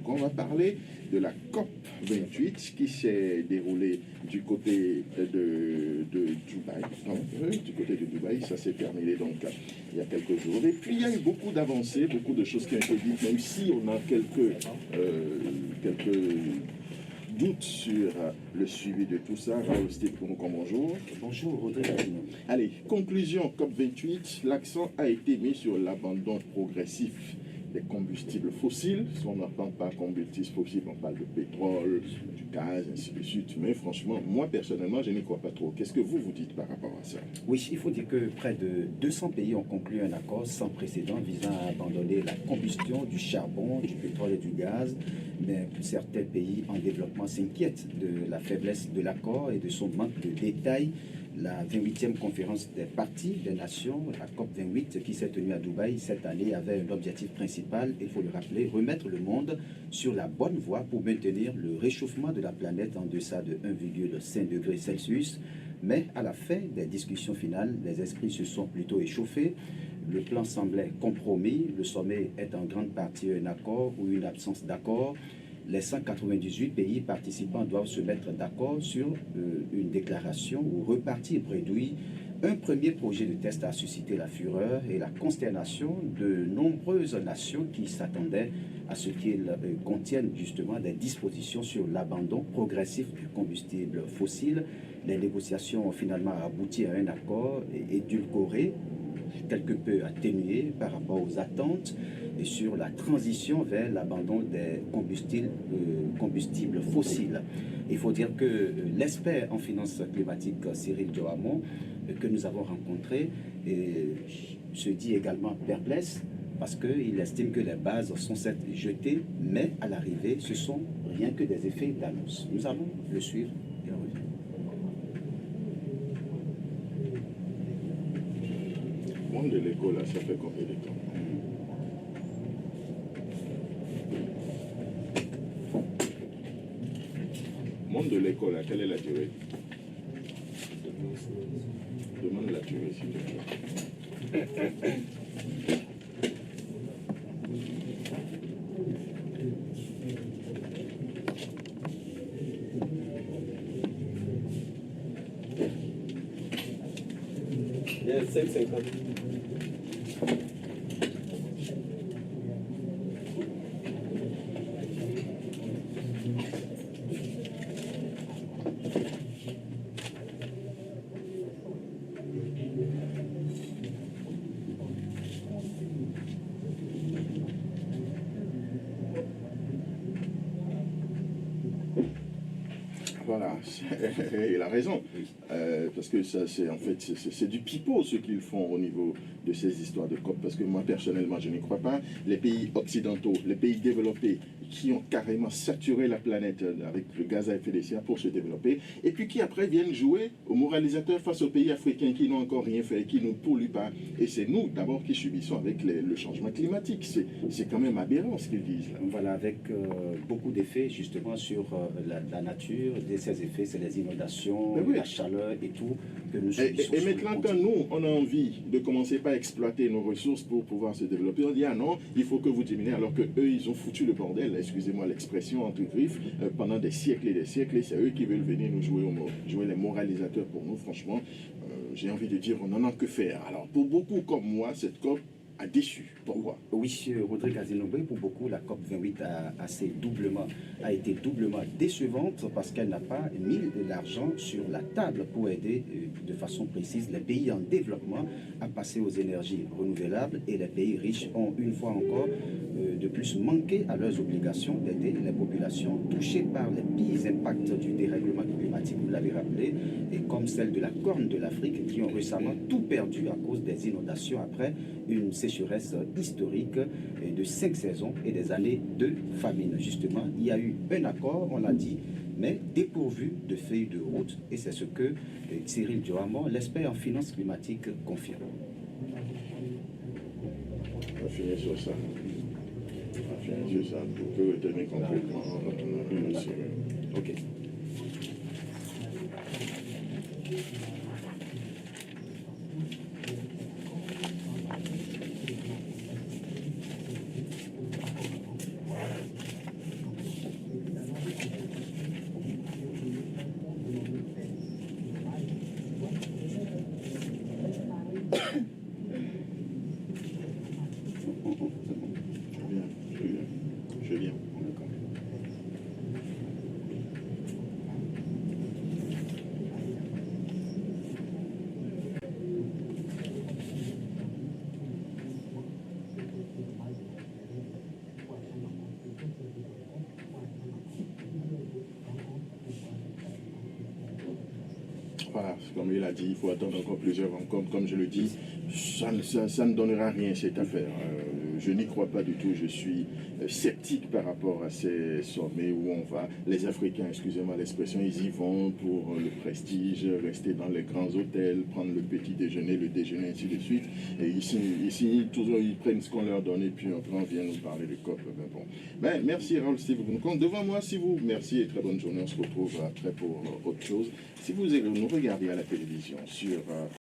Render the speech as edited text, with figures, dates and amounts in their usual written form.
on va parler de la COP 28 qui s'est déroulée du côté de Dubaï. Du côté de Dubaï, ça s'est terminé donc il y a quelques jours. Et puis il y a eu beaucoup d'avancées, beaucoup de choses qui ont été dites, même si on a quelques doutes sur le suivi de tout ça. Raoul Steve, bonjour. Bonjour, Rodrigue. Allez, conclusion COP28, l'accent a été mis sur l'abandon progressif des combustibles fossiles. Si on n'entend pas combustibles fossiles, on parle de pétrole, du gaz, ainsi de suite. Mais franchement, moi personnellement, je n'y crois pas trop. Qu'est-ce que vous dire par rapport à ça? Oui, il faut dire que près de 200 pays ont conclu un accord sans précédent visant à abandonner la combustion du charbon, du pétrole et du gaz. Mais certains pays en développement s'inquiètent de la faiblesse de l'accord et de son manque de détails. La 28e conférence des parties des nations, la COP28, qui s'est tenue à Dubaï cette année, avait un objectif principal, il faut le rappeler, remettre le monde sur la bonne voie pour maintenir le réchauffement de la planète en deçà de 1,5 degré Celsius. Mais à la fin des discussions finales, les esprits se sont plutôt échauffés. Le plan semblait compromis, le sommet est en grande partie un accord ou une absence d'accord. Les 198 pays participants doivent se mettre d'accord sur une déclaration ou repartir bredouille. Un premier projet de test a suscité la fureur et la consternation de nombreuses nations qui s'attendaient à ce qu'il contienne justement des dispositions sur l'abandon progressif du combustible fossile. Les négociations ont finalement abouti à un accord édulcoré, quelque peu atténué par rapport aux attentes et sur la transition vers l'abandon des combustibles fossiles. Il faut dire que l'expert en finances climatiques Cyril Johamon, que nous avons rencontré, se dit également perplexe parce qu'il estime que les bases sont certes jetées, mais à l'arrivée, ce sont rien que des effets d'annonce. Nous allons le suivre et revenir. Monde de l'école, là, ça fait combien de temps? Monde de l'école, là, quelle est la durée? Demande la durée, s'il te plaît. Il y a 5,50. Voilà, il a raison. Parce que ça, c'est en fait, c'est du pipeau ce qu'ils font au niveau de ces histoires de COP. Parce que moi, personnellement, je n'y crois pas. Les pays occidentaux, les pays développés, qui ont carrément saturé la planète avec le gaz à effet de serre pour se développer, et puis qui après viennent jouer aux moralisateurs face aux pays africains qui n'ont encore rien fait, qui ne polluent pas. Et c'est nous d'abord qui subissons avec le changement climatique. C'est quand même aberrant ce qu'ils disent là. Voilà, avec beaucoup d'effets justement sur la nature. Ces effets, c'est les inondations, oui, la chaleur et tout que nous subissons. Et maintenant, quand nous, on a envie de commencer par exploiter nos ressources pour pouvoir se développer, on dit ah non, il faut que vous diminuez, alors que eux, ils ont foutu le bordel, excusez-moi l'expression entre griffes, pendant des siècles et des siècles, et c'est eux qui veulent venir nous jouer les moralisateurs pour nous. Franchement, j'ai envie de dire, on n'en a que faire. Alors, pour beaucoup comme moi, cette COP a déçu. Pourquoi? Oui, Rodrigue Azinobé, pour beaucoup, la COP28 a été doublement décevante parce qu'elle n'a pas mis de l'argent sur la table pour aider de façon précise les pays en développement à passer aux énergies renouvelables, et les pays riches ont une fois encore de plus manqué à leurs obligations d'aider les populations touchées par les pires impacts du dérèglement climatique, vous l'avez rappelé, et comme celle de la Corne de l'Afrique qui ont récemment tout perdu à cause des inondations après une sécheresse historique de 5 saisons et des années de famine. Justement, il y a eu un accord, on l'a dit, mais dépourvu de feuilles de route, et c'est ce que Cyril Johamon, l'expert en finances climatiques, confirme. On va finir sur ça. On va finir sur ça pour que retenir complètement notre avis. Ok. Très bien. D'accord. Voilà, comme il a dit, il faut attendre encore plusieurs rencontres. Comme je le dis, ça ne donnera rien cette affaire. Je n'y crois pas du tout. Je suis sceptique par rapport à ces sommets où on va. Les Africains, excusez-moi l'expression, ils y vont pour le prestige, rester dans les grands hôtels, prendre le petit déjeuner, le déjeuner, ainsi de suite. Et ici toujours, ils prennent ce qu'on leur donne et puis après on vient nous parler de COP. Ben bon. Ben, merci Raoul Steve. Devant moi, si vous, merci et très bonne journée. On se retrouve après pour autre chose. Si vous nous regardez à la télévision sur